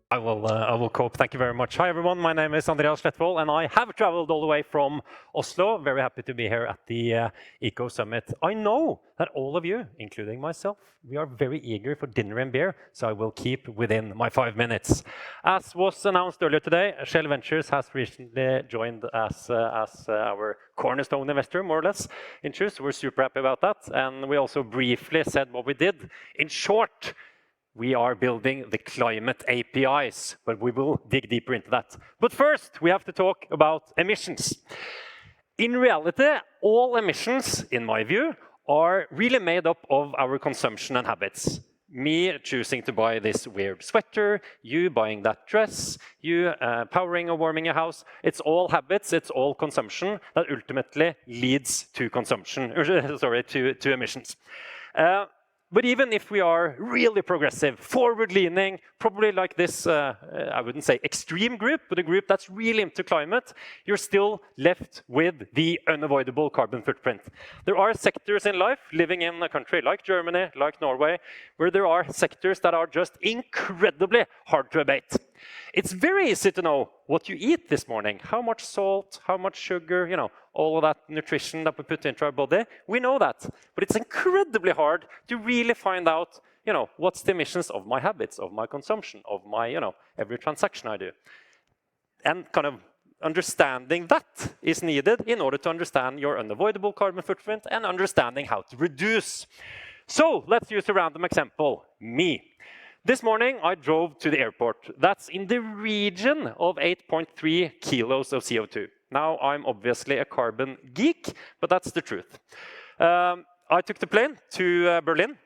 I will cope. Thank you very much. Hi, everyone. My name is Andreas Slettvoll, and I have traveled all the way from Oslo. Very happy to be here at the Ecosummit. I know that all of you, including myself, we are very eager for dinner and beer, so I will keep within my 5 minutes. As was announced earlier today, Shell Ventures has recently joined as our cornerstone investor, more or less, in Chooose. We're super happy about that, and we also briefly said what we did. In short, we are building the climate APIs, but we will dig deeper into that. But first, we have to talk about emissions. In reality, all emissions, in my view, are really made up of our consumption and habits. Me choosing to buy this weird sweater, you buying that dress, you powering or warming a house. It's all habits, it's all consumption that ultimately leads to consumption, sorry, to emissions. But even if we are really progressive, forward-leaning, probably like this, I wouldn't say extreme group, but a group that's really into climate, you're still left with the unavoidable carbon footprint. There are sectors in life, living in a country like Germany, like Norway, where there are sectors that are just incredibly hard to abate. It's very easy to know what you eat this morning, how much salt, how much sugar, all of that nutrition that we put into our body. We know that, but it's incredibly hard to really find out, what's the emissions of my habits, of my consumption, of my, every transaction I do. And kind of understanding that is needed in order to understand your unavoidable carbon footprint and understanding how to reduce. So let's use a random example, me. This morning, I drove to the airport. That's in the region of 8.3 kilos of CO2. Now, I'm obviously a carbon geek, but that's the truth. I took the plane to Berlin.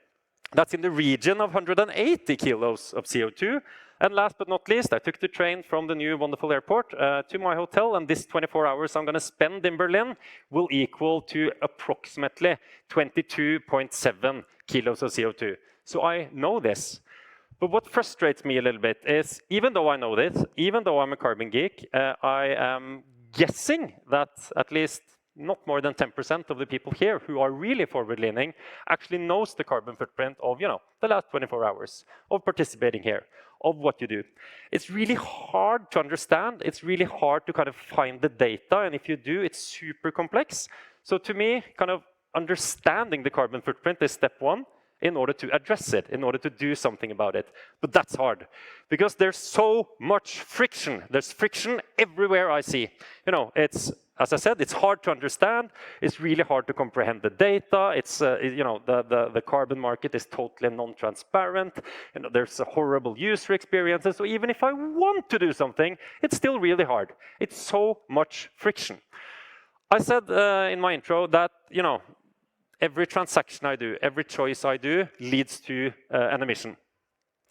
That's in the region of 180 kilos of CO2. And last but not least, I took the train from the new wonderful airport to my hotel, and this 24 hours I'm going to spend in Berlin will equal to approximately 22.7 kilos of CO2. So I know this. But what frustrates me a little bit is, even though I know this, even though I'm a carbon geek, I am guessing that at least not more than 10% of the people here who are really forward-leaning actually knows the carbon footprint of, the last 24 hours of participating here, of what you do. It's really hard to understand. It's really hard to kind of find the data, and if you do, it's super complex. So to me, kind of understanding the carbon footprint is step one, in order to address it, in order to do something about it. But that's hard, because there's so much friction. There's friction everywhere I see. It's, as I said, it's hard to understand. It's really hard to comprehend the data. It's, the carbon market is totally non-transparent. There's a horrible user experience. So even if I want to do something, it's still really hard. It's so much friction. I said in my intro that, every transaction I do, every choice I do leads to an emission.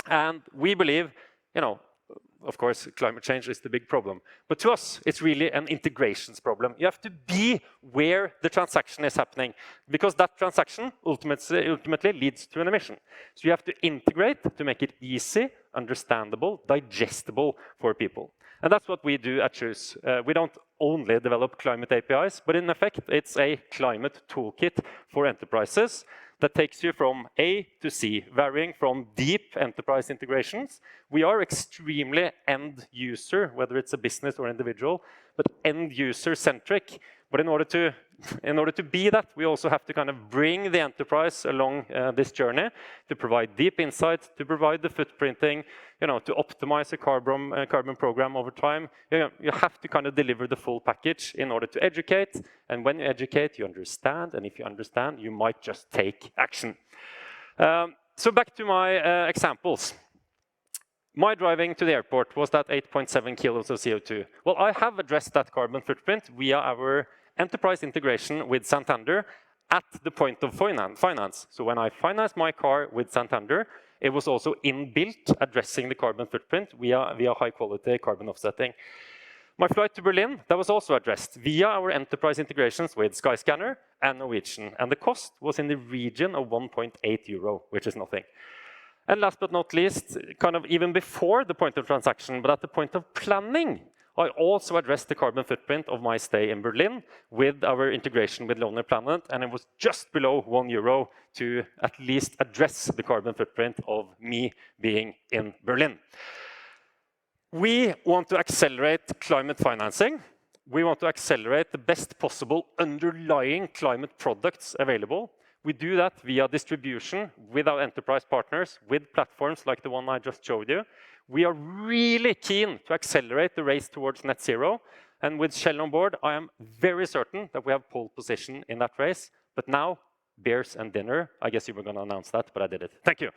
And we believe, of course, climate change is the big problem. But to us, it's really an integrations problem. You have to be where the transaction is happening, because that transaction ultimately leads to an emission. So you have to integrate to make it easy, understandable, digestible for people. And that's what we do at Chooose. We don't only develop climate APIs, but in effect, it's a climate toolkit for enterprises that takes you from A to C, varying from deep enterprise integrations. We are extremely end user, whether it's a business or individual, but end user centric. But in order to be that, we also have to kind of bring the enterprise along this journey to provide deep insights, to provide the footprinting, to optimize a carbon program over time. You have to kind of deliver the full package in order to educate. And when you educate, you understand. And if you understand, you might just take action. So back to my examples. My driving to the airport was that 8.7 kilos of CO2. Well, I have addressed that carbon footprint via our enterprise integration with Santander at the point of finance. So when I financed my car with Santander, it was also inbuilt addressing the carbon footprint via high-quality carbon offsetting. My flight to Berlin, that was also addressed via our enterprise integrations with Skyscanner and Norwegian. And the cost was in the region of 1.8 euro, which is nothing. And last but not least, kind of even before the point of transaction, but at the point of planning, I also addressed the carbon footprint of my stay in Berlin with our integration with Lonely Planet, and it was just below €1 to at least address the carbon footprint of me being in Berlin. We want to accelerate climate financing. We want to accelerate the best possible underlying climate products available. We do that via distribution with our enterprise partners, with platforms like the one I just showed you. We are really keen to accelerate the race towards net zero. And with Shell on board, I am very certain that we have pole position in that race. But now, beers and dinner. I guess you were going to announce that, but I did it. Thank you.